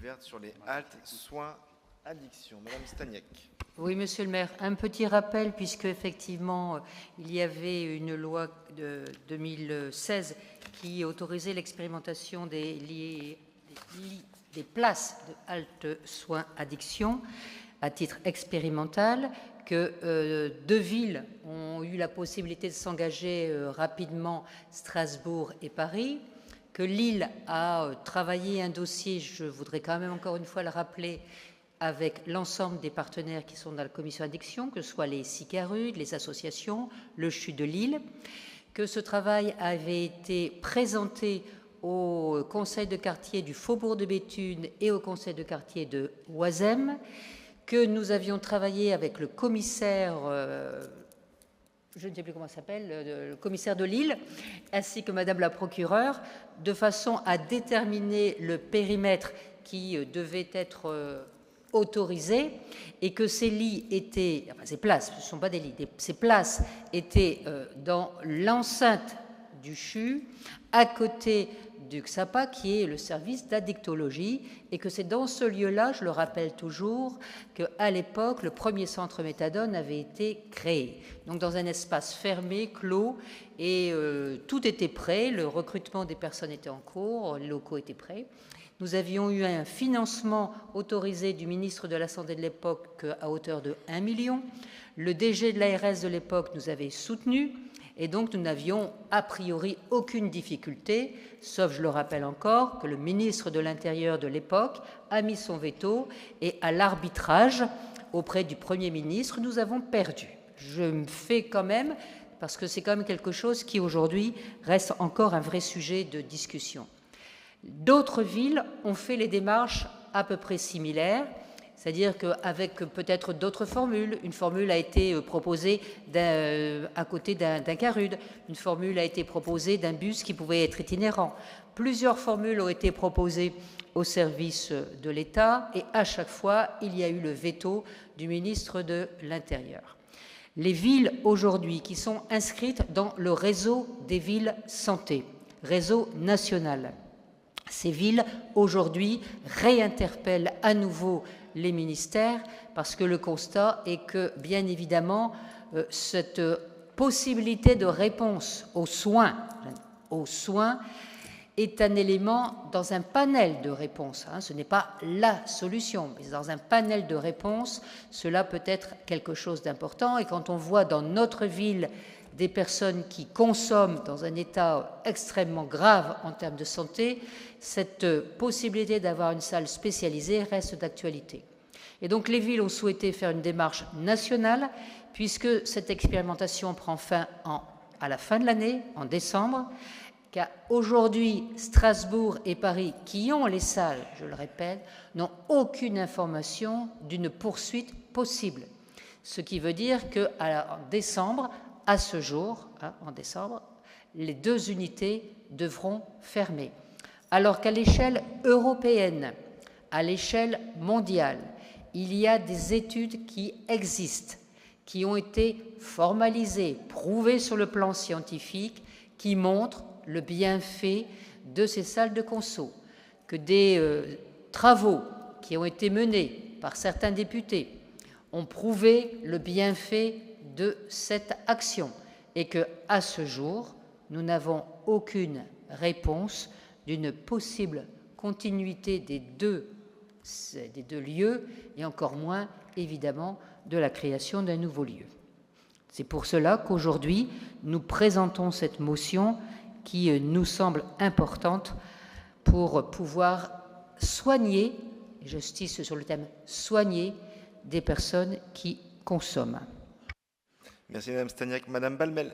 ouverte sur les haltes soins addiction. Madame Staniek. Oui, Monsieur le maire, un petit rappel, puisque effectivement, il y avait une loi de 2016 qui autorisait l'expérimentation des places de halte soins addiction à titre expérimental, que deux villes ont eu la possibilité de s'engager rapidement, Strasbourg et Paris, que Lille a travaillé un dossier, je voudrais quand même encore une fois le rappeler, avec l'ensemble des partenaires qui sont dans la commission addiction, que ce soit les Sicarudes, les associations, le CHU de Lille, que ce travail avait été présenté au conseil de quartier du Faubourg de Béthune et au conseil de quartier de Oisem, que nous avions travaillé avec le commissaire, je ne sais plus comment s'appelle, le commissaire de Lille, ainsi que Madame la procureure, de façon à déterminer le périmètre qui devait être autorisé, et que ces lits étaient, enfin ces places, ce ne sont pas des lits, ces places étaient dans l'enceinte du CHU, à côté du XAPA, qui est le service d'addictologie, et que c'est dans ce lieu-là, je le rappelle toujours, qu'à l'époque, le premier centre méthadone avait été créé. Donc dans un espace fermé, clos, et tout était prêt, le recrutement des personnes était en cours, les locaux étaient prêts. Nous avions eu un financement autorisé du ministre de la Santé de l'époque à hauteur de 1 million. Le DG de l'ARS de l'époque nous avait soutenus, et donc nous n'avions a priori aucune difficulté, sauf, je le rappelle encore, que le ministre de l'Intérieur de l'époque a mis son veto, et à l'arbitrage auprès du Premier ministre, nous avons perdu. Je me fais quand même, parce que c'est quand même quelque chose qui aujourd'hui reste encore un vrai sujet de discussion. D'autres villes ont fait les démarches à peu près similaires, c'est-à-dire qu'avec peut-être d'autres formules. Une formule a été proposée à côté d'un carude, une formule a été proposée d'un bus qui pouvait être itinérant. Plusieurs formules ont été proposées au service de l'État, et à chaque fois, il y a eu le veto du ministre de l'Intérieur. Les villes aujourd'hui qui sont inscrites dans le réseau des villes santé, réseau national, ces villes, aujourd'hui, réinterpellent à nouveau les ministères, parce que le constat est que, bien évidemment, cette possibilité de réponse aux soins est un élément dans un panel de réponses. Ce n'est pas la solution, mais dans un panel de réponses, cela peut être quelque chose d'important. Et quand on voit dans notre ville des personnes qui consomment dans un état extrêmement grave en termes de santé, cette possibilité d'avoir une salle spécialisée reste d'actualité. Et donc les villes ont souhaité faire une démarche nationale, puisque cette expérimentation prend fin à la fin de l'année, en décembre, car aujourd'hui, Strasbourg et Paris, qui ont les salles, je le répète, n'ont aucune information d'une poursuite possible. Ce qui veut dire qu'en décembre, à ce jour, en décembre, les deux unités devront fermer. Alors qu'à l'échelle européenne, à l'échelle mondiale, il y a des études qui existent, qui ont été formalisées, prouvées sur le plan scientifique, qui montrent le bienfait de ces salles de conso, que des travaux qui ont été menés par certains députés ont prouvé le bienfait de cette action, et qu'à ce jour, nous n'avons aucune réponse d'une possible continuité des deux lieux, et encore moins, évidemment, de la création d'un nouveau lieu. C'est pour cela qu'aujourd'hui, nous présentons cette motion qui nous semble importante pour pouvoir soigner, et j'insiste sur le thème soigner, des personnes qui consomment. Merci Madame Staniek. Madame Balmel.